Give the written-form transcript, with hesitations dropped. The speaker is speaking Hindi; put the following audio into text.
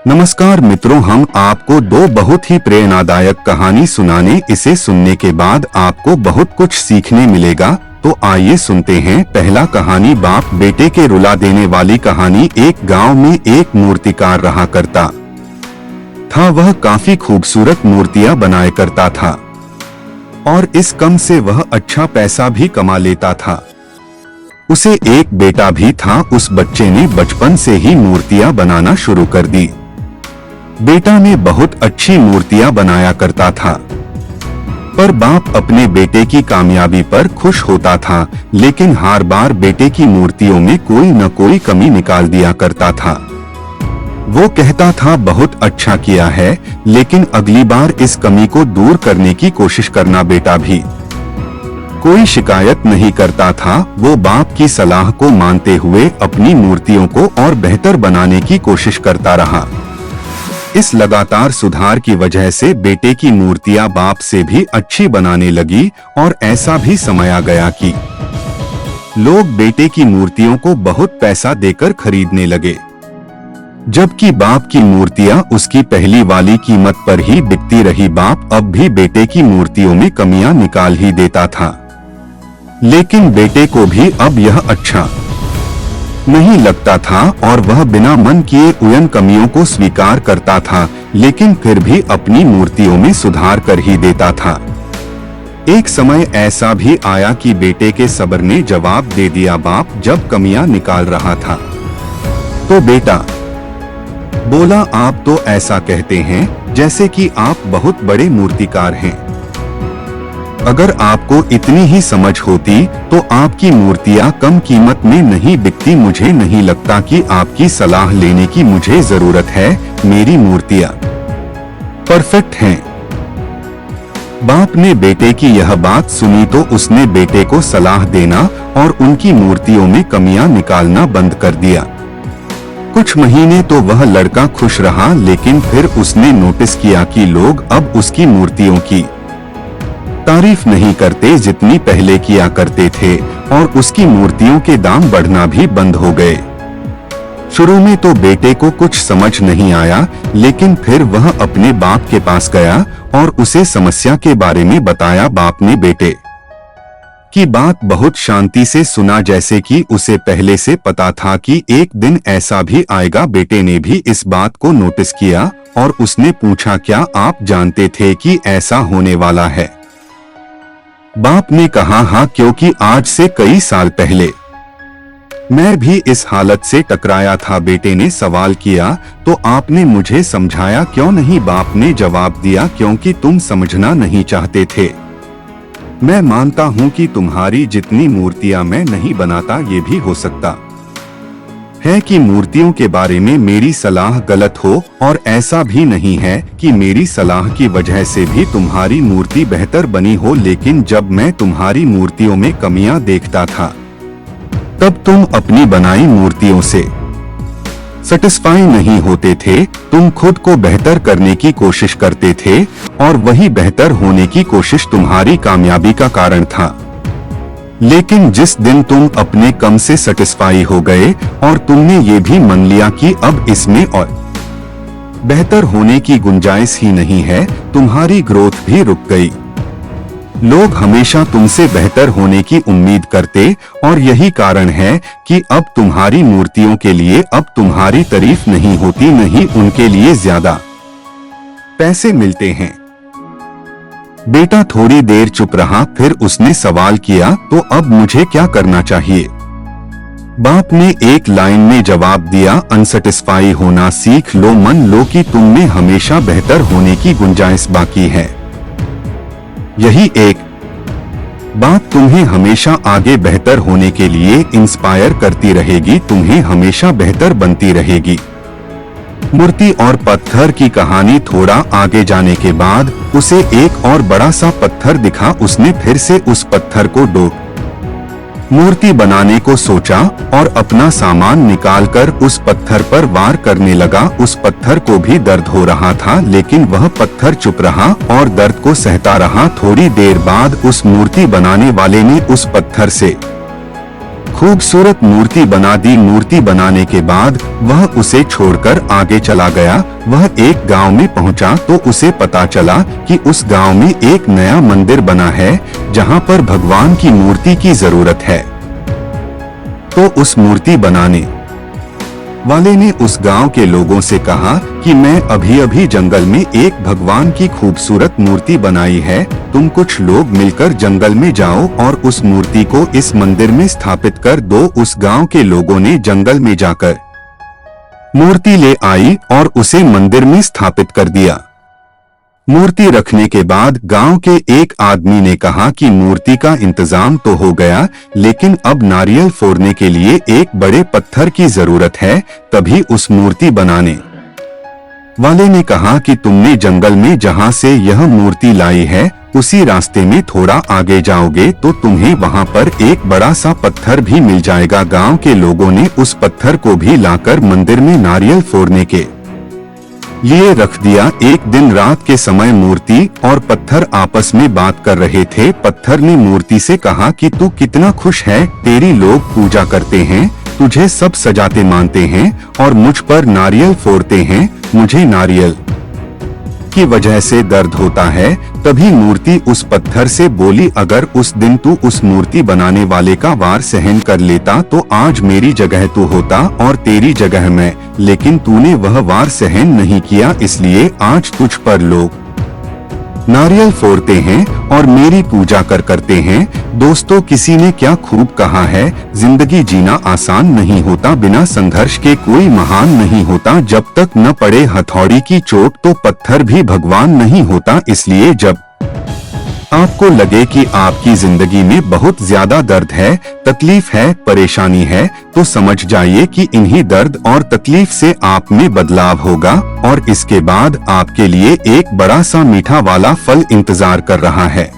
नमस्कार मित्रों, हम आपको दो बहुत ही प्रेरणादायक कहानी सुनाने। इसे सुनने के बाद आपको बहुत कुछ सीखने मिलेगा। तो आइए सुनते हैं। पहला कहानी, बाप बेटे के रुला देने वाली कहानी। एक गांव में एक मूर्तिकार रहा करता था। वह काफी खूबसूरत मूर्तियां बनाया करता था और इस कम से वह अच्छा पैसा भी कमा लेता था। उसे एक बेटा भी था। उस बच्चे ने बचपन से ही मूर्तियां बनाना शुरू कर दी। बेटा ने बहुत अच्छी मूर्तियां बनाया करता था, पर बाप अपने बेटे की कामयाबी पर खुश होता था, लेकिन हर बार बेटे की मूर्तियों में कोई न कोई कमी निकाल दिया करता था। वो कहता था, बहुत अच्छा किया है, लेकिन अगली बार इस कमी को दूर करने की कोशिश करना बेटा भी। कोई शिकायत नहीं करता था। वो बाप की सलाह को मानते हुए अपनी मूर्तियों को और बेहतर बनाने की कोशिश करता रहा। इस लगातार सुधार की वजह से बेटे की मूर्तियां बाप से भी अच्छी बनाने लगी और ऐसा भी समय आ गया कि लोग बेटे की मूर्तियों को बहुत पैसा देकर खरीदने लगे, जबकि बाप की मूर्तियां उसकी पहली वाली कीमत पर ही बिकती रही। बाप अब भी बेटे की मूर्तियों में कमियां निकाल ही देता था, लेकिन बेटे को भी अब यह अच्छा नहीं लगता था और वह बिना मन किए उन कमियों को स्वीकार करता था, लेकिन फिर भी अपनी मूर्तियों में सुधार कर ही देता था। एक समय ऐसा भी आया कि बेटे के सब्र ने जवाब दे दिया। बाप जब कमियां निकाल रहा था तो बेटा बोला, आप तो ऐसा कहते हैं जैसे कि आप बहुत बड़े मूर्तिकार हैं। अगर आपको इतनी ही समझ होती तो आपकी मूर्तियां कम कीमत में नहीं बिकती। मुझे नहीं लगता कि आपकी सलाह लेने की मुझे जरूरत है। मेरी मूर्तियां परफेक्ट हैं। बाप ने बेटे की यह बात सुनी तो उसने बेटे को सलाह देना और उनकी मूर्तियों में कमियां निकालना बंद कर दिया। कुछ महीने तो वह लड़का खुश रहा, लेकिन फिर उसने नोटिस किया कि लोग अब उसकी मूर्तियों की तारीफ नहीं करते जितनी पहले किया करते थे, और उसकी मूर्तियों के दाम बढ़ना भी बंद हो गए। शुरू में तो बेटे को कुछ समझ नहीं आया, लेकिन फिर वह अपने बाप के पास गया और उसे समस्या के बारे में बताया। बाप ने बेटे की बात बहुत शांति से सुना, जैसे कि उसे पहले से पता था कि एक दिन ऐसा भी आएगा। बेटे ने भी इस बात को नोटिस किया और उसने पूछा, क्या आप जानते थे कि ऐसा होने वाला है? बाप ने कहा, हाँ, क्योंकि आज से कई साल पहले मैं भी इस हालत से टकराया था। बेटे ने सवाल किया, तो आपने मुझे समझाया क्यों नहीं? बाप ने जवाब दिया, क्योंकि तुम समझना नहीं चाहते थे। मैं मानता हूँ कि तुम्हारी जितनी मूर्तियां मैं नहीं बनाता, ये भी हो सकता है कि मूर्तियों के बारे में मेरी सलाह गलत हो, और ऐसा भी नहीं है कि मेरी सलाह की वजह से भी तुम्हारी मूर्ति बेहतर बनी हो। लेकिन जब मैं तुम्हारी मूर्तियों में कमियां देखता था, तब तुम अपनी बनाई मूर्तियों से सैटिस्फाई नहीं होते थे। तुम खुद को बेहतर करने की कोशिश करते थे और वही बेहतर होने की कोशिश तुम्हारी कामयाबी का कारण था। लेकिन जिस दिन तुम अपने कम से सैटिस्फाई हो गए और तुमने ये भी मान लिया कि अब इसमें और बेहतर होने की गुंजाइश ही नहीं है, तुम्हारी ग्रोथ भी रुक गई। लोग हमेशा तुमसे बेहतर होने की उम्मीद करते, और यही कारण है कि अब तुम्हारी मूर्तियों के लिए अब तुम्हारी तारीफ नहीं होती, नहीं उनके लिए ज्यादा पैसे मिलते हैं। बेटा थोड़ी देर चुप रहा, फिर उसने सवाल किया, तो अब मुझे क्या करना चाहिए? बाप ने एक लाइन में जवाब दिया, अनसेटिस्फाई होना सीख लो। मन लो कि तुम में हमेशा बेहतर होने की गुंजाइश बाकी है। यही एक बात तुम्हें हमेशा आगे बेहतर होने के लिए इंस्पायर करती रहेगी, तुम्हें हमेशा बेहतर बनती रहेगी। मूर्ति और पत्थर की कहानी। थोड़ा आगे जाने के बाद उसे एक और बड़ा सा पत्थर दिखा। उसने फिर से उस पत्थर को मूर्ति बनाने को सोचा और अपना सामान निकालकर उस पत्थर पर वार करने लगा। उस पत्थर को भी दर्द हो रहा था, लेकिन वह पत्थर चुप रहा और दर्द को सहता रहा। थोड़ी देर बाद उस मूर्ति बनाने वाले ने उस पत्थर से खूबसूरत मूर्ति बना दी। मूर्ति बनाने के बाद वह उसे छोड़कर आगे चला गया। वह एक गांव में पहुंचा तो उसे पता चला कि उस गांव में एक नया मंदिर बना है जहां पर भगवान की मूर्ति की जरूरत है। तो उस मूर्ति बनाने वाले ने उस गांव के लोगों से कहा कि मैं अभी अभी जंगल में एक भगवान की खूबसूरत मूर्ति बनाई है, तुम कुछ लोग मिलकर जंगल में जाओ और उस मूर्ति को इस मंदिर में स्थापित कर दो। उस गांव के लोगों ने जंगल में जाकर मूर्ति ले आई और उसे मंदिर में स्थापित कर दिया। मूर्ति रखने के बाद गांव के एक आदमी ने कहा कि मूर्ति का इंतजाम तो हो गया, लेकिन अब नारियल फोड़ने के लिए एक बड़े पत्थर की जरूरत है। तभी उस मूर्ति बनाने वाले ने कहा कि तुमने जंगल में जहां से यह मूर्ति लाई है उसी रास्ते में थोड़ा आगे जाओगे तो तुम्हें वहां पर एक बड़ा सा पत्थर भी मिल जाएगा। गांव के लोगों ने उस पत्थर को भी लाकर मंदिर में नारियल फोड़ने के लिए रख दिया। एक दिन रात के समय मूर्ति और पत्थर आपस में बात कर रहे थे। पत्थर ने मूर्ति से कहा कि तू कितना खुश है, तेरी लोग पूजा करते हैं, तुझे सब सजाते मानते हैं और मुझ पर नारियल फोड़ते हैं। मुझे नारियल की वजह से दर्द होता है। तभी मूर्ति उस पत्थर से बोली, अगर उस दिन तू उस मूर्ति बनाने वाले का वार सहन कर लेता तो आज मेरी जगह तू होता और तेरी जगह मैं, लेकिन तूने वह वार सहन नहीं किया, इसलिए आज तुझ पर लोग नारियल फोड़ते हैं और मेरी पूजा करते हैं। दोस्तों, किसी ने क्या खूब कहा है, जिंदगी जीना आसान नहीं होता, बिना संघर्ष के कोई महान नहीं होता। जब तक न पड़े हथौड़ी की चोट तो पत्थर भी भगवान नहीं होता। इसलिए जब आपको लगे कि आपकी जिंदगी में बहुत ज्यादा दर्द है, तकलीफ है, परेशानी है, तो समझ जाइए कि इन्हीं दर्द और तकलीफ से आप में बदलाव होगा और इसके बाद आपके लिए एक बड़ा सा मीठा वाला फल इंतजार कर रहा है।